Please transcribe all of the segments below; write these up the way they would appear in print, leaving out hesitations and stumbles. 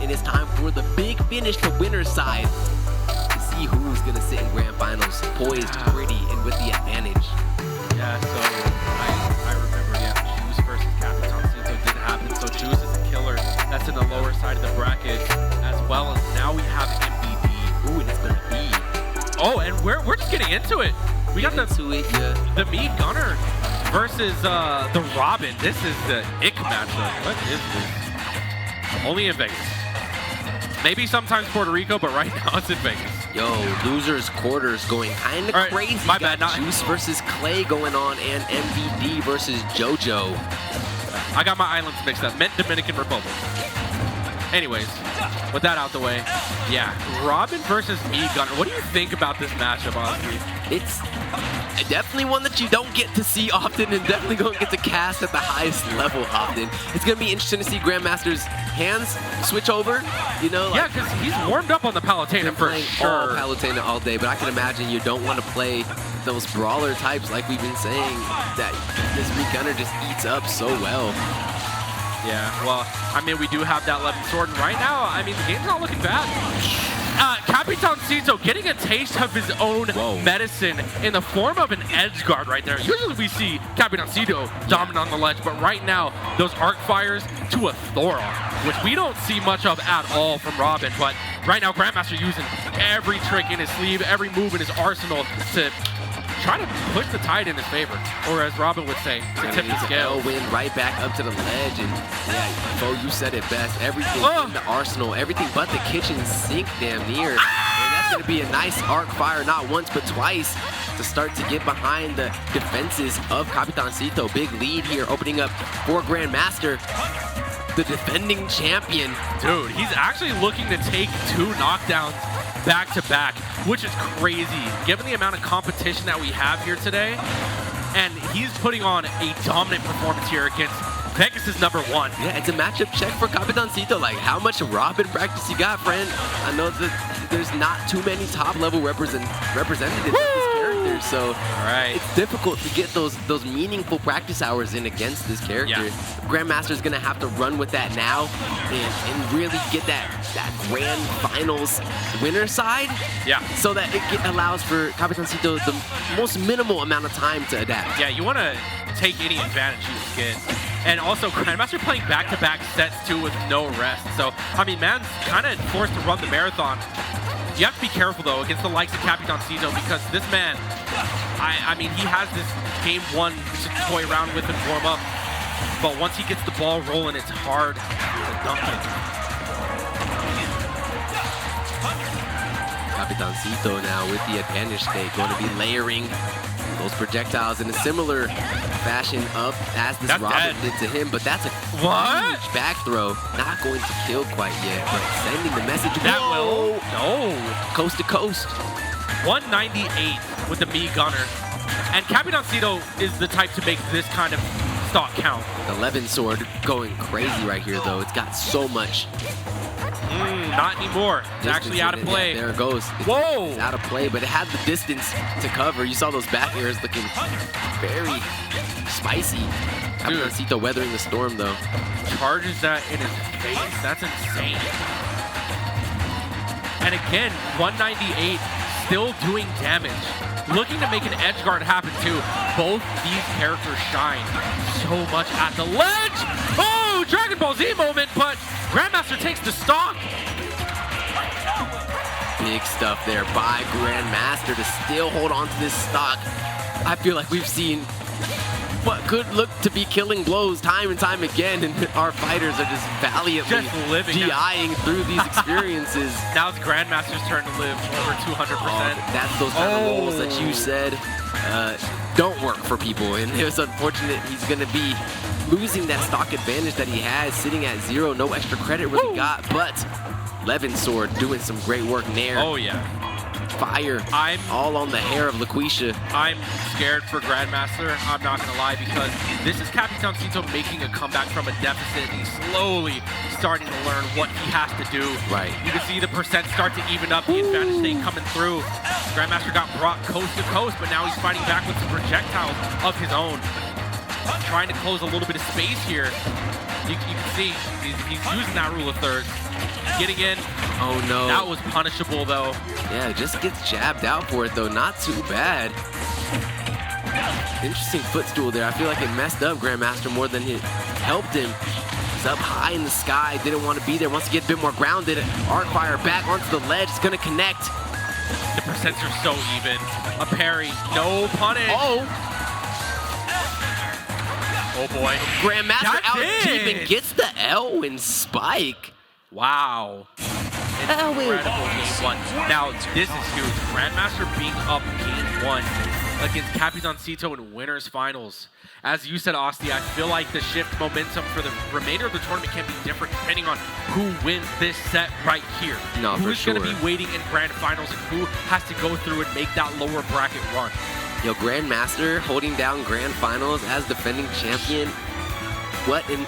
and it's time for the big finish to winner's side to see who's going to sit in grand finals, poised, pretty, and with the advantage. Yeah, so I remember, Juice versus Capitancito did happen. So Juice is a killer. That's in the lower side of the bracket, as well as now we have MVD. Ooh, and it's going to be. Oh, and we're just getting into it. We got the Mead Gunner versus the Robin. This is the ick matchup. What is this? Only in Vegas. Maybe sometimes Puerto Rico, but right now it's in Vegas. Yo, losers quarters going kind of crazy. My bad. Not Juice versus Clay going on, and MVD versus JoJo. I got my islands mixed up. Meant Dominican Republic. Anyways, with that out the way, yeah, Robin versus Mead Gunner. What do you think about this matchup, honestly? It's definitely one that you don't get to see often, and definitely don't get to cast at the highest level often. It's going to be interesting to see Grandmaster's hands switch over, you know? Like, yeah, because he's warmed up on the Palutena for sure. All Palutena all day, but I can imagine you don't want to play those brawler types like we've been saying, that this Mead Gunner just eats up so well. Yeah, well, I mean, we do have that 11 sword, and right now, I mean, the game's not looking bad. Capitancito getting a taste of his own medicine in the form of an edge guard right there. Usually we see Capitancito dominant on the ledge, but right now, those arc fires to a Thoron, which we don't see much of at all from Robin, but right now, Grandmaster using every trick in his sleeve, every move in his arsenal to try to push the tide in his favor, or as Robin would say, to tip the scale. Win right back up to the ledge, and yeah, Bo, you said it best. Everything in the arsenal, everything but the kitchen sink damn near. And that's going to be a nice arc fire, not once but twice, to start to get behind the defenses of Capitancito. Big lead here, opening up for Grandmaster, the defending champion. Dude, he's actually looking to take 2 knockdowns back-to-back, which is crazy, given the amount of competition that we have here today. And he's putting on a dominant performance here against Vegas' #1. Yeah, it's a matchup check for Capitancito. Like, how much Robin practice you got, friend? I know that there's not too many top-level representatives of this character, so it's difficult to get those meaningful practice hours in against this character. Yeah. Grandmaster's gonna have to run with that now and really get that grand finals winner side. Yeah. So that it allows for Capitancito the most minimal amount of time to adapt. Yeah, you want to take any advantage you can get. And also, Grandmaster playing back-to-back sets too with no rest. So, I mean, man's kind of forced to run the marathon. You have to be careful, though, against the likes of Capitancito, because this man, I mean, he has this game 1 to toy around with and warm up. But once he gets the ball rolling, it's hard to dunk it. Capitancito now with the advantage state, going to be layering those projectiles in a similar fashion up as this Robin did to him, but that's a huge back throw. Not going to kill quite yet, but sending the message. That will. No. Coast to coast. 198 with the Mead Gunner. And Capitancito is the type to make this kind of stock count. 11 sword going crazy right here, though. It's got so much. Not anymore. It's actually out of play. Yeah, there it goes. It's out of play, but it had the distance to cover. You saw those back airs looking very spicy. Capitancito weathering the storm, though. Charges that in his face. That's insane. And again, 198, still doing damage. Looking to make an edge guard happen, too. Both these characters shine so much at the ledge. Oh, Dragon Ball Z moment, but Grandmaster takes the stock. Big stuff there by Grandmaster to still hold on to this stock. I feel like we've seen what could look to be killing blows time and time again, and our fighters are just valiantly DIing through these experiences. Now it's Grandmaster's turn to live over 200%. That's those kind of rolls that you said don't work for people, and it was unfortunate he's going to be losing that stock advantage that he has, sitting at 0, no extra credit really got, but Levin Sword doing some great work there. Oh yeah. Fire all on the hair of LaQuisha. I'm scared for Grandmaster, I'm not going to lie, because this is Capitancito making a comeback from a deficit. He's slowly starting to learn what he has to do. Right. You can see the percent start to even up, the advantage state coming through. Grandmaster got brought coast to coast, but now he's fighting back with some projectiles of his own. Trying to close a little bit of space here. You can see he's using that rule of thirds. Getting in. Oh no. That was punishable though. Yeah, just gets jabbed out for it though. Not too bad. Interesting footstool there. I feel like it messed up Grandmaster more than it helped him. He's up high in the sky. Didn't want to be there. Wants to get a bit more grounded. Arc fire back onto the ledge. It's going to connect. The percents are so even. A parry. No punish. Oh. Oh boy. Grandmaster out deep and ggets the Elwin spike. Wow. Incredible game one. Now, this is huge. Grandmaster being up game one against Capitancito in winners finals. As you said, Asti, I feel like the shift momentum for the remainder of the tournament can be different depending on who wins this set right here. No, Who's going to be waiting in grand finals and who has to go through and make that lower bracket run. Yo, Grandmaster holding down grand finals as defending champion. What an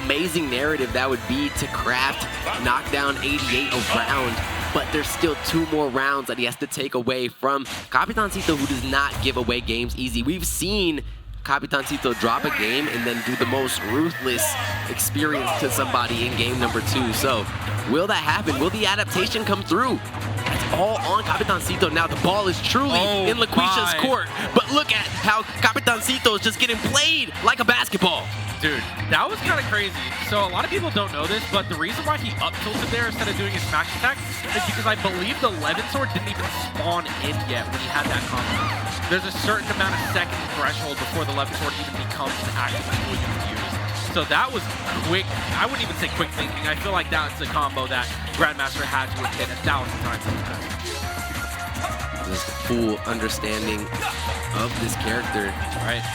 amazing narrative that would be to craft Knockdown 88 around. But there's still 2 more rounds that he has to take away from Capitancito, who does not give away games easy. We've seen Capitancito drop a game and then do the most ruthless experience to somebody in game number 2. So will that happen? Will the adaptation come through? It's all on Capitancito now. The ball is truly in LaQuisha's court. But look at how Capitancito is just getting played like a basketball. Dude, that was kind of crazy. So a lot of people don't know this, but the reason why he up tilted there instead of doing his smash attack is because I believe the Levin sword didn't even spawn in yet when he had that combo. There's a certain amount of second threshold before the Levin sword even becomes an active tool you can use. So that was quick. I wouldn't even say quick thinking. I feel like that's a combo that Grandmaster had to have hit 1,000 times. Just full understanding of this character. Right.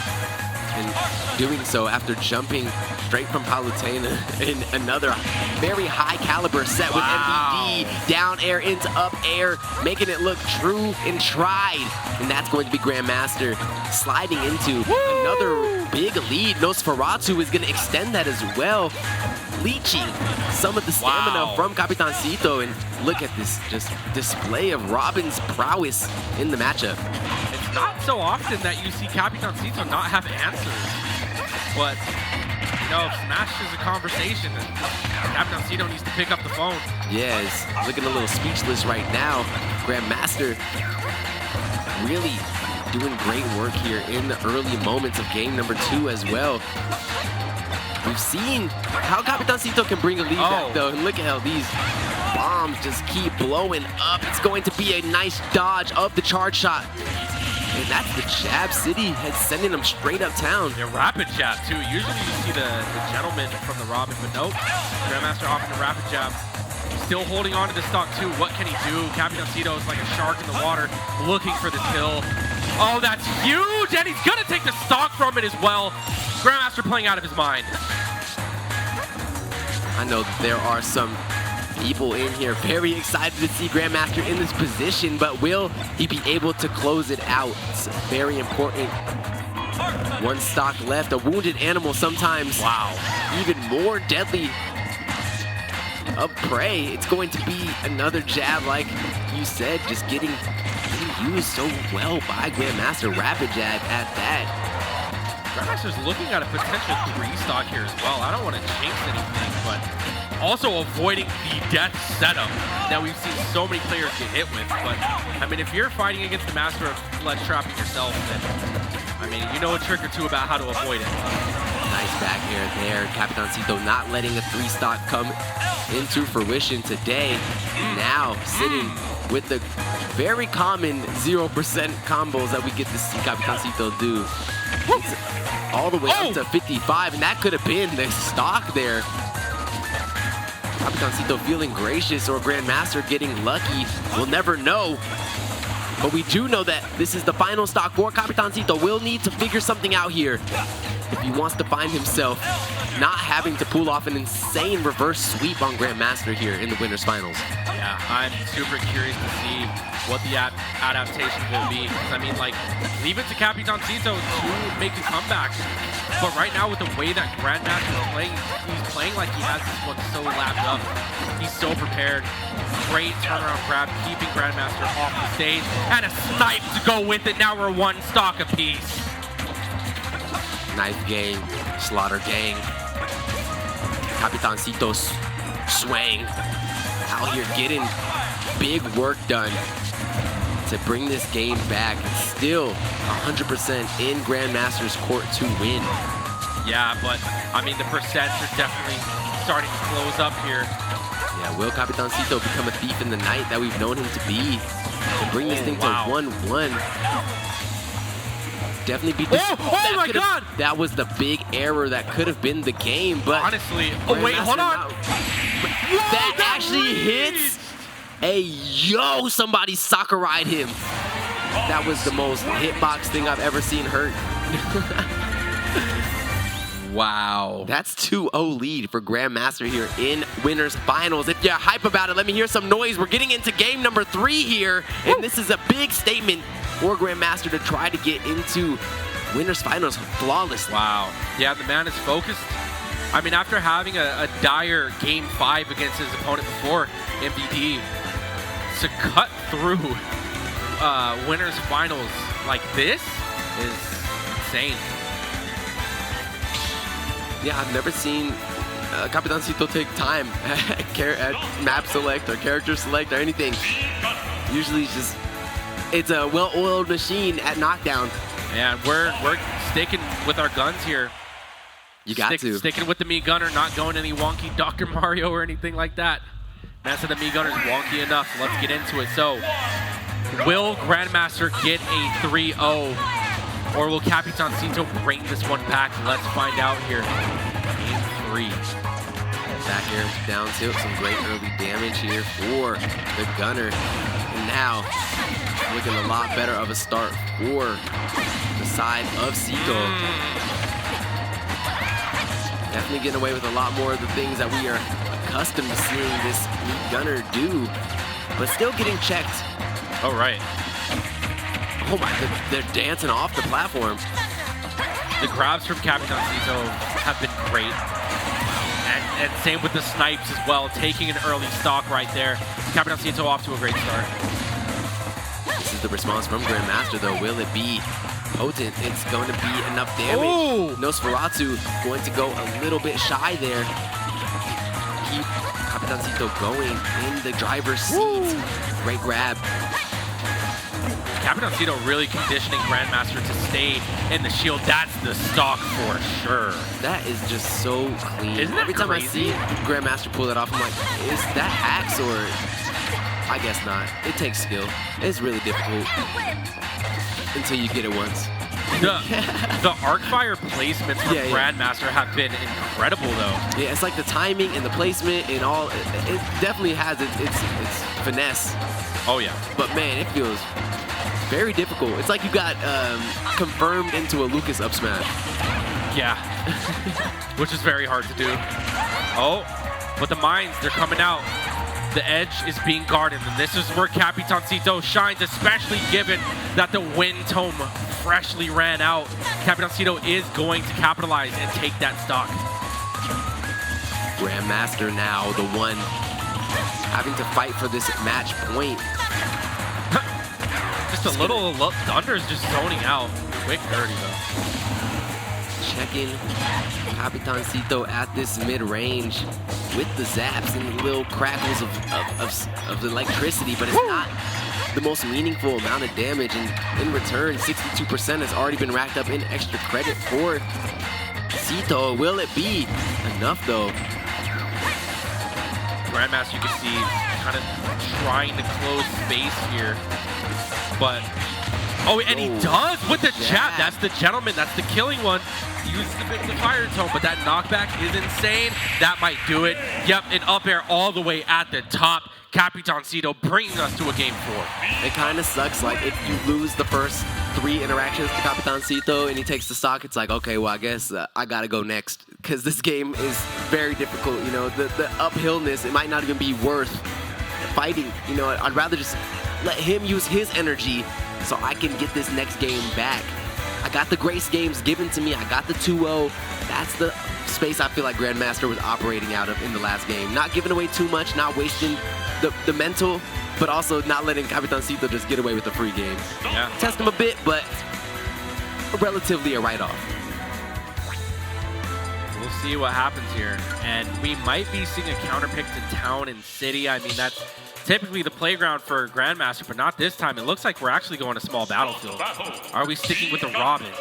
And doing so after jumping straight from Palutena in another very high caliber set with MVD, down air into up air, making it look true and tried. And that's going to be Grandmaster sliding into another big lead. Nosferatu is going to extend that as well, leeching some of the stamina from Capitancito. And look at this just display of Robin's prowess in the matchup. It's not so often that you see Capitancito not have answers. But, you know, if Smash is a conversation, then Capitancito needs to pick up the phone. Yeah, he's looking a little speechless right now. Grandmaster really doing great work here in the early moments of game number 2 as well. We've seen how Capitancito can bring a lead back though, and look at how these bombs just keep blowing up. It's going to be a nice dodge of the charge shot. And that's the Jab City head sending them straight uptown. Yeah, rapid jab too. Usually you see the gentleman from the Robin, but nope. Grandmaster off into rapid jab. Still holding on to the stock too. What can he do? Capitancito is like a shark in the water looking for the kill. Oh, that's huge! And he's gonna take the stock from it as well. Grandmaster playing out of his mind. I know there are some people in here very excited to see Grandmaster in this position, but will he be able to close it out? It's very important. 1 stock left. A wounded animal sometimes even more deadly of prey. It's going to be another jab, like you said, just getting used so well by Grandmaster. Rapid jab at that. Grandmaster's looking at a potential 3-stock here as well. I don't want to jinx anything, but also avoiding the death setup that we've seen so many players get hit with. But, I mean, if you're fighting against the master of ledge trapping yourself, then, I mean, you know a trick or two about how to avoid it. Nice back air there. Capitancito not letting a 3-stock come into fruition today. Now sitting with the very common 0% combos that we get to see Capitancito do. All the way up to 55, and that could have been the stock there. Capitancito feeling gracious or Grandmaster getting lucky. We'll never know. But we do know that this is the final stock for Capitancito. Will need to figure something out here if he wants to find himself not having to pull off an insane reverse sweep on Grandmaster here in the winners finals. Yeah, I'm super curious to see what the adaptation will be. I mean, like, leave it to Capitancito to make a comeback. But right now, with the way that Grandmaster is playing, he's playing like he has this one so lapped up. He's so prepared. Great turnaround grab, keeping Grandmaster off the stage. And a snipe to go with it. Now we're 1 stock apiece. Knife gang, slaughter gang. Capitancito swang out here getting big work done to bring this game back. It's still 100% in Grandmaster's court to win. Yeah, but I mean, the percents are definitely starting to close up here. Yeah, will Capitancito become a thief in the night that we've known him to be and bring this thing to 1-1? Definitely beat this. Oh my God! That was the big error that could have been the game, but honestly, oh wait, hold on. That actually hits. Hey, yo, somebody soccer ride him. That was the most hitbox thing I've ever seen hurt. Wow. That's 2-0 lead for Grandmaster here in Winners Finals. If you're hype about it, let me hear some noise. We're getting into game number 3 here, and this is a big statement for Grandmaster to try to get into Winners Finals flawlessly. Wow. Yeah, the man is focused. I mean, after having a dire Game 5 against his opponent before, MVD, to cut through Winners Finals like this is insane. Yeah, I've never seen Capitancito take time at map select or character select or anything. Usually it's a well-oiled machine at Knockdown. And we're sticking with our guns here. You got to. Sticking with the Mii Gunner, not going any wonky Dr. Mario or anything like that. That's the Mii Gunner's wonky enough. So let's get into it. So, will Grandmaster get a 3-0? Or will Capitancito bring this one back? Let's find out here. Game 3. Back air down tilt. Some great early damage here for the Gunner. And now, looking a lot better of a start for the side of Cito. Definitely getting away with a lot more of the things that we are accustomed to seeing this Mii Gunner do. But still getting checked. Oh, right. Oh my, they're dancing off the platform. The grabs from Capitancito have been great. And same with the snipes as well, taking an early stock right there. Capitancito off to a great start. This is the response from Grandmaster though. Will it be potent? It's going to be enough damage. Ooh. Nosferatu going to go a little bit shy there. Keep Capitancito going in the driver's seat. Woo. Great grab. Capitancito really conditioning Grandmaster to stay in the shield. That's the stock for sure. That is just so clean. Isn't that Every time crazy? I see Grandmaster pull that off, I'm like, is that hacks or... I guess not. It takes skill. It's really difficult until you get it once. The Arcfire placements from Grandmaster have been incredible though. Yeah, it's like the timing and the placement and all. It definitely has its finesse. Oh yeah. But man, it feels very difficult. It's like you got confirmed into a Lucas up smash. Yeah, which is very hard to do. Oh, but the mines, they're coming out. The edge is being guarded, and this is where Capitancito shines, especially given that the wind tome freshly ran out. Capitancito is going to capitalize and take that stock. Grandmaster now, the one having to fight for this match point. Just a little Thunder's just zoning out. Quick 30 though. Checking Capitancito at this mid-range with the zaps and the little crackles of the electricity, but it's not the most meaningful amount of damage. And in return, 62% has already been racked up in extra credit for Cito. Will it be enough though? Grandmaster, you can see, kind of trying to close space here, but and he does with the jab. That's the gentleman. That's the killing one. Uses the fire tone, but that knockback is insane. That might do it. Yep, an up air all the way at the top. Capitancito bringing us to a game 4. It kind of sucks. Like if you lose the first 3 interactions to Capitancito and he takes the stock, it's like, okay, well, I guess I gotta go next because this game is very difficult. You know, the uphillness, it might not even be worth fighting. You know, I'd rather just let him use his energy so I can get this next game back. I got the Grace games given to me. I got the 2-0. That's the space I feel like Grandmaster was operating out of in the last game. Not giving away too much, not wasting the mental, but also not letting Capitancito just get away with the free game. Yeah. Test him a bit, but relatively a write-off. We'll see what happens here. And we might be seeing a counter pick to Town and City. I mean, that's typically the playground for Grandmaster, but not this time. It looks like we're actually going to small battlefield. Are we sticking with the Robin?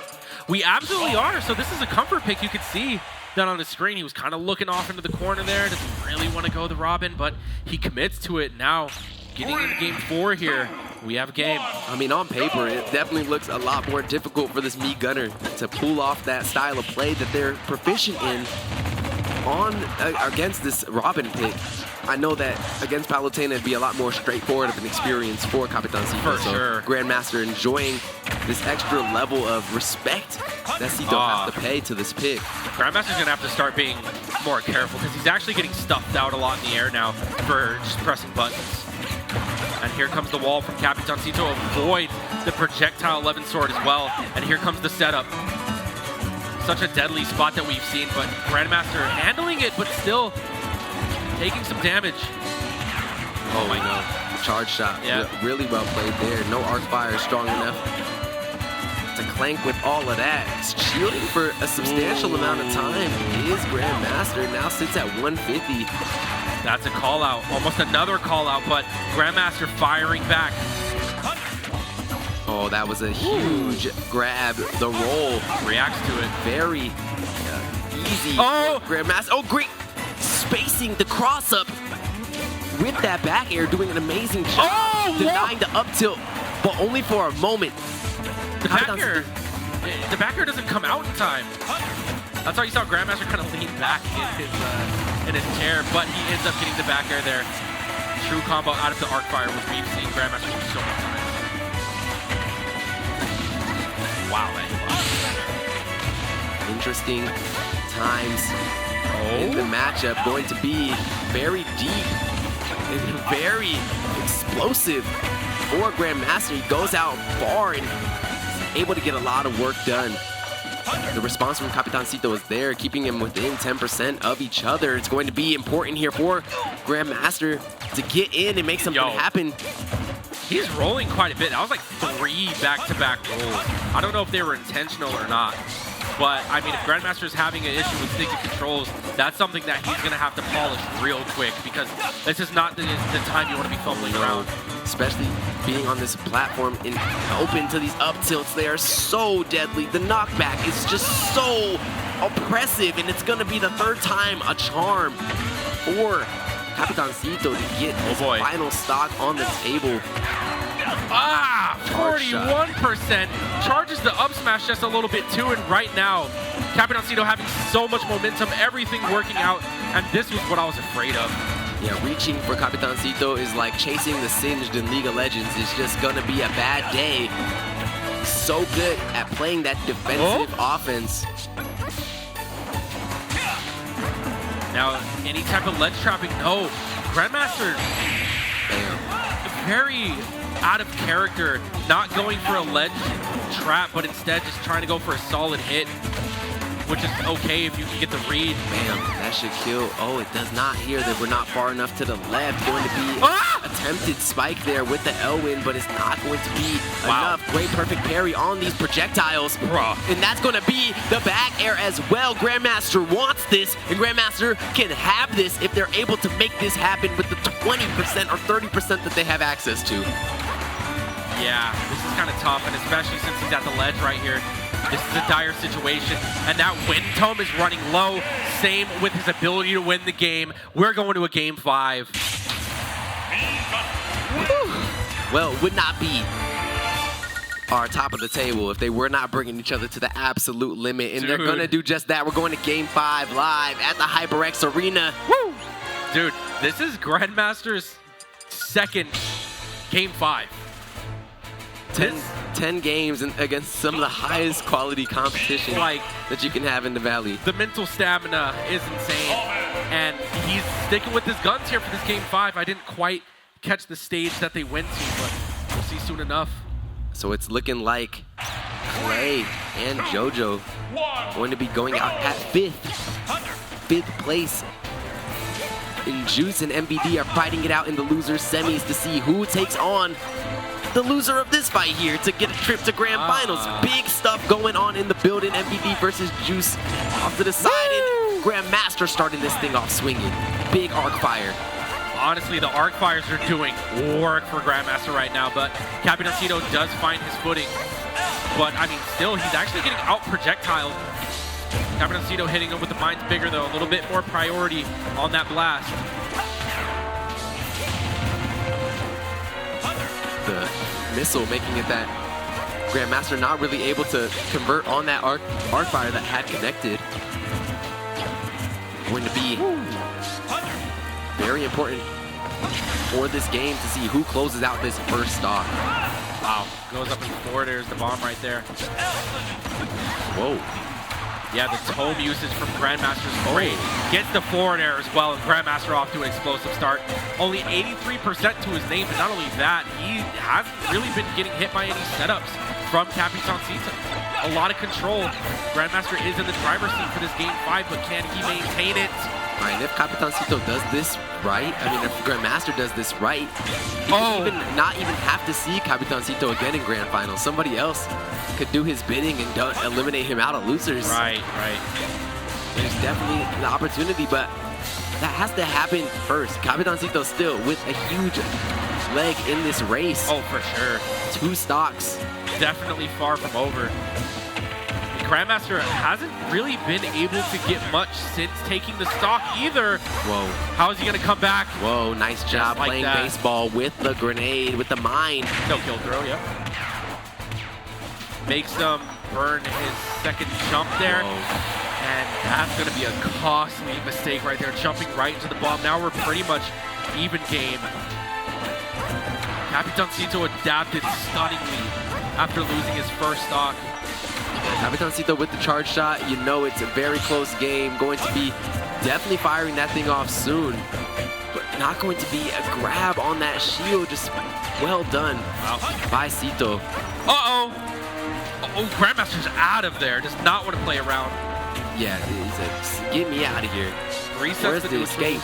We absolutely are. So this is a comfort pick. You could see that on the screen. He was kind of looking off into the corner there. Doesn't really want to go the Robin, but he commits to it now. Getting into game 4 here, we have a game. I mean, on paper, it definitely looks a lot more difficult for this Mii Gunner to pull off that style of play that they're proficient in against this Robin pick. I know that against Palutena, it'd be a lot more straightforward of an experience for Capitancito. For sure. Grandmaster enjoying this extra level of respect that Cito has to pay to this pick. Grandmaster's going to have to start being more careful because he's actually getting stuffed out a lot in the air now for just pressing buttons. And here comes the wall from Capitancito. Avoid the projectile 11 sword as well. And here comes the setup. Such a deadly spot that we've seen, but Grandmaster handling it, but still taking some damage. Oh my god. Charge shot. Yeah. Really well played there. No arc fire strong enough to clank with all of that. Shielding for a substantial amount of time is Grandmaster. Now sits at 150. That's a call out. Almost another call out, but Grandmaster firing back. Oh, that was a huge grab. The roll Reacts to it. very easy. Oh! Grandmaster. Oh, great spacing the cross up with that back air, doing an amazing job. Oh, denying the up tilt, but only for a moment. The back air doesn't come out in time. That's how you saw Grandmaster kind of lean back in his chair, but he ends up getting the back air there. True combo out of the arc fire, which we've seen Grandmaster do so many times. Wow, man. Interesting times in the matchup, going to be very deep and very explosive for Grandmaster. He goes out far and is able to get a lot of work done. The response from Capitancito is there, keeping him within 10% of each other. It's going to be important here for Grandmaster to get in and make something happen. He's rolling quite a bit. That was like 3 back-to-back rolls. I don't know if they were intentional or not. But, I mean, if Grandmaster is having an issue with sticky controls, that's something that he's going to have to polish real quick because this is not the time you want to be fumbling around. Especially being on this platform and open to these up tilts. They are so deadly. The knockback is just so oppressive, and it's going to be the 3rd time a charm for Capitancito to get his final stock on the table. 41%. Charges the up smash just a little bit too, and right now, Capitancito having so much momentum, everything working out, and this was what I was afraid of. Yeah, reaching for Capitancito is like chasing the Singed in League of Legends. It's just gonna be a bad day. So good at playing that defensive offense. Now, any type of ledge trapping, no. Grandmaster, very out of character, not going for a ledge trap, but instead just trying to go for a solid hit, which is okay if you can get the read. Bam, that should kill. Oh, it does not here. That we're not far enough to the left. Going to be attempted spike there with the Elwin, but it's not going to be enough. Great perfect parry on these projectiles. And that's going to be the back air as well. Grandmaster wants this, and Grandmaster can have this if they're able to make this happen with the 20% or 30% that they have access to. Yeah, this is kind of tough, and especially since he's at the ledge right here. This is a dire situation, and that wind tome is running low. Same with his ability to win the game. We're going to a game 5. Well, it would not be our top of the table if they were not bringing each other to the absolute limit, and they're going to do just that. We're going to game 5 live at the HyperX Arena. Woo! Dude, this is Grandmaster's 2nd game 5. 10 games against some of the highest quality competition that you can have in the Valley. The mental stamina is insane, and he's sticking with his guns here for this game 5. I didn't quite catch the stage that they went to, but we'll see soon enough. So it's looking like Clay and JoJo going to be going out at 5th place. And Juice and MVD are fighting it out in the loser semis to see who takes on the loser of this fight here to get a trip to Grand Finals. Big stuff going on in the building. MVD versus Juice off to the side. And Grandmaster starting this thing off swinging. Big arc fire. Honestly, the arc fires are doing work for Grandmaster right now, but Capitancito does find his footing. But, I mean, still, he's actually getting out-projectiled. Capitancito hitting him with the Mind's Bigger, though. A little bit more priority on that blast. The missile making it that Grandmaster not really able to convert on that arc fire that had connected. Going to be very important for this game to see who closes out this first stock. Wow, goes up in forward. There's the bomb right there. Whoa. Yeah, the tome usage from Grandmaster is great. Gets the forward air as well, and Grandmaster off to an explosive start. Only 83% to his name, but not only that, he hasn't really been getting hit by any setups from Capitancito. A lot of control. Grandmaster is in the driver's seat for this game 5, but can he maintain it? All right, if Capitancito does this right, I mean, if Grandmaster does this right, he could not even have to see Capitancito again in Grand Finals. Somebody else could do his bidding and eliminate him out of losers. Right, right. There's definitely the opportunity, but that has to happen first. Capitancito still with a huge leg in this race. Oh, for sure. 2 stocks. Definitely far from over. Grandmaster hasn't really been able to get much since taking the stock either. Whoa. How is he going to come back? Whoa, nice job like playing that. baseball with the grenade, with the mine. No kill throw, yep. Makes him burn his second jump there. Whoa. And that's going to be a costly mistake right there, jumping right into the bomb. Now we're pretty much even game. Capitancito adapted stunningly after losing his first stock. Capitancito with the charge shot, you know it's a very close game. Going to be definitely firing that thing off soon. But not going to be a grab on that shield. Just well done by Cito. Uh-oh. Oh, Grandmaster's out of there. Does not want to play around. Yeah, he said, get me out of here. Where's the escape?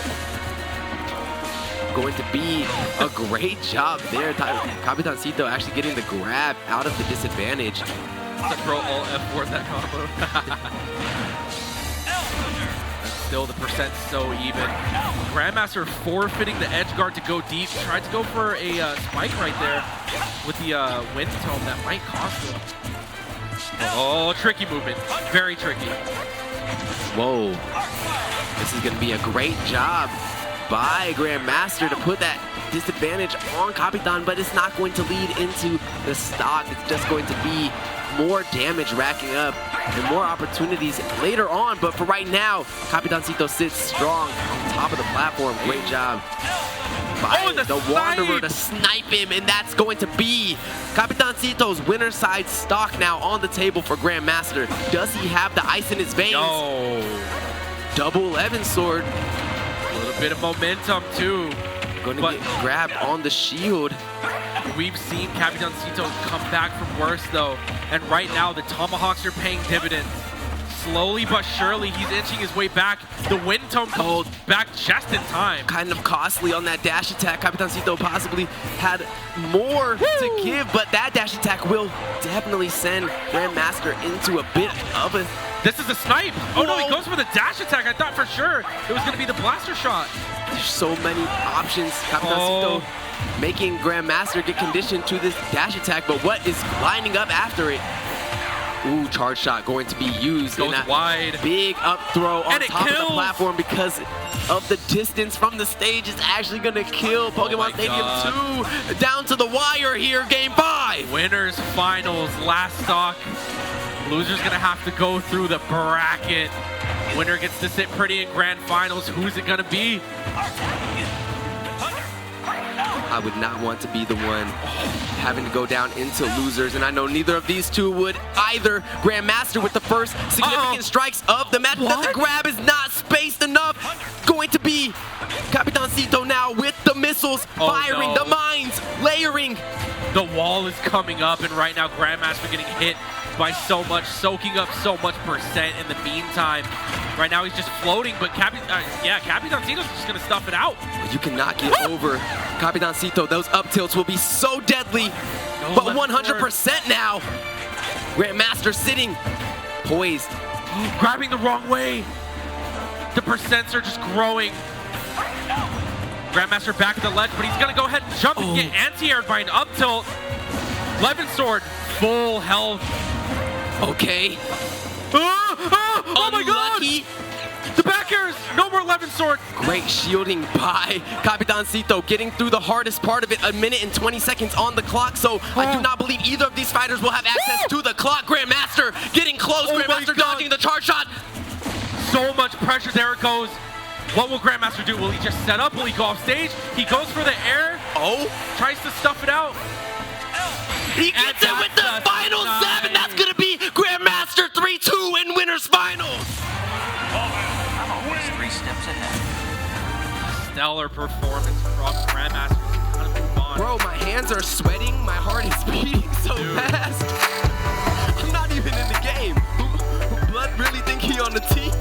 Going to be a great job there. Capitancito actually getting the grab out of the disadvantage. Control Alt F4 that combo. Still, the percent's so even. Grandmaster forfeiting the edge guard to go deep. Tried to go for a spike right there with the wind tome. That might cost him. Oh, tricky movement. Very tricky. Whoa. This is going to be a great job by Grandmaster to put that disadvantage on Capitan, but it's not going to lead into the stock. It's just going to be more damage racking up and more opportunities later on. But for right now, Capitancito sits strong on top of the platform. Great job by the Wanderer to snipe him, and that's going to be Capitancito's winner side stock now on the table for Grandmaster. Does he have the ice in his veins? No. Double 11 sword. A little bit of momentum too. Going to get grabbed on the shield. We've seen Capitancito come back from worse though, and right now the tomahawks are paying dividends. Slowly but surely, he's inching his way back. The wind tome comes back just in time. Kind of costly on that dash attack. Capitancito possibly had more to give, but that dash attack will definitely send Grandmaster into a bit of a... This is a snipe. Oh no, he goes for the dash attack. I thought for sure it was going to be the blaster shot. There's so many options. Capitancito making Grandmaster get conditioned to this dash attack, but what is lining up after it? Ooh, charge shot going to be used. Goes wide. Big up throw on top kills. of the platform because of the distance from the stage is actually going to kill Pokemon Stadium 2. Down to the wire here, game 5. Winners finals, last stock. Loser's going to have to go through the bracket. Winner gets to sit pretty in grand finals. Who's it going to be? I would not want to be the one having to go down into losers, and I know neither of these two would either. Grandmaster with the first significant strikes of the match. But the grab is not spaced enough. Going to be Capitancito now with the missiles, firing the mines, layering. The wall is coming up, and right now Grandmaster getting hit by so much, soaking up so much percent in the meantime. Right now he's just floating, but Capitancito's just gonna stuff it out. You cannot get over Capitancito. Those up tilts will be so deadly, but 100% now. Grandmaster sitting poised. Grabbing the wrong way. The percents are just growing. Grandmaster back at the ledge, but he's gonna go ahead and jump and get anti-aired by an up tilt. Levin Sword, full health. Okay. Oh my god! The back airs, no more Levin Sword. Great shielding by Capitancito, getting through the hardest part of it. 1 minute and 20 seconds on the clock, so I do not believe either of these fighters will have access to the clock. Grandmaster getting close, Grandmaster dodging the charge shot. So much pressure, there it goes. What will Grandmaster do? Will he just set up? Will he go off stage? He goes for the air. Tries to stuff it out. He gets it with the final 7. That's going to be Grandmaster 3-2 in winners finals. I'm always 3 steps ahead. Stellar performance from Grandmaster. Kind of move on. Bro, my hands are sweating. My heart is beating so fast. I'm not even in the game. Blood really think he on the team.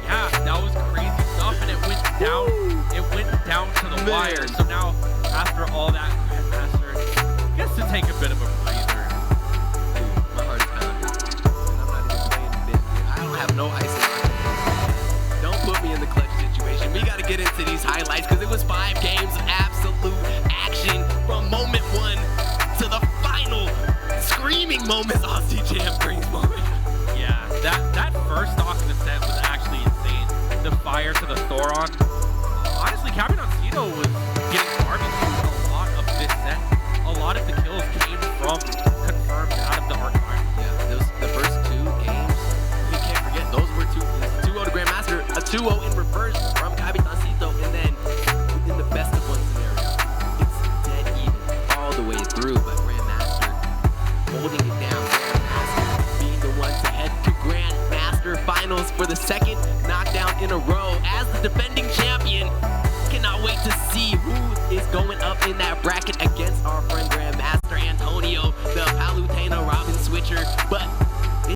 Yeah, that was crazy stuff, and it went down. It went down to the wire. So now, after all that, Grandmaster gets to take a bit of a breather. Dude, my heart is pounding, and I'm not even playing this. I don't have no ice in my hands. Don't put me in the clutch situation. We got to get into these highlights because it was 5 games of absolute action from moment 1 to the final screaming moments. Aussie Jam brings moment. Yeah, that first stock in the set was actually insane. The fire to the Thoron. Honestly, Capitancito was getting barbecued a lot of this set. A lot of the kills came from confirmed out of the arc fire. Yeah, the first 2 games, you can't forget, those were 2-0 to Grandmaster, a 2-0 in reverse from Capitancito, and then in the best of 1 scenario, it's dead even all the way through, but Grandmaster holding it down. Grandmaster being the one to head to Grandmaster finals for the 2nd knockdown in a row as the defending champion. Cannot wait to see who is going up in that bracket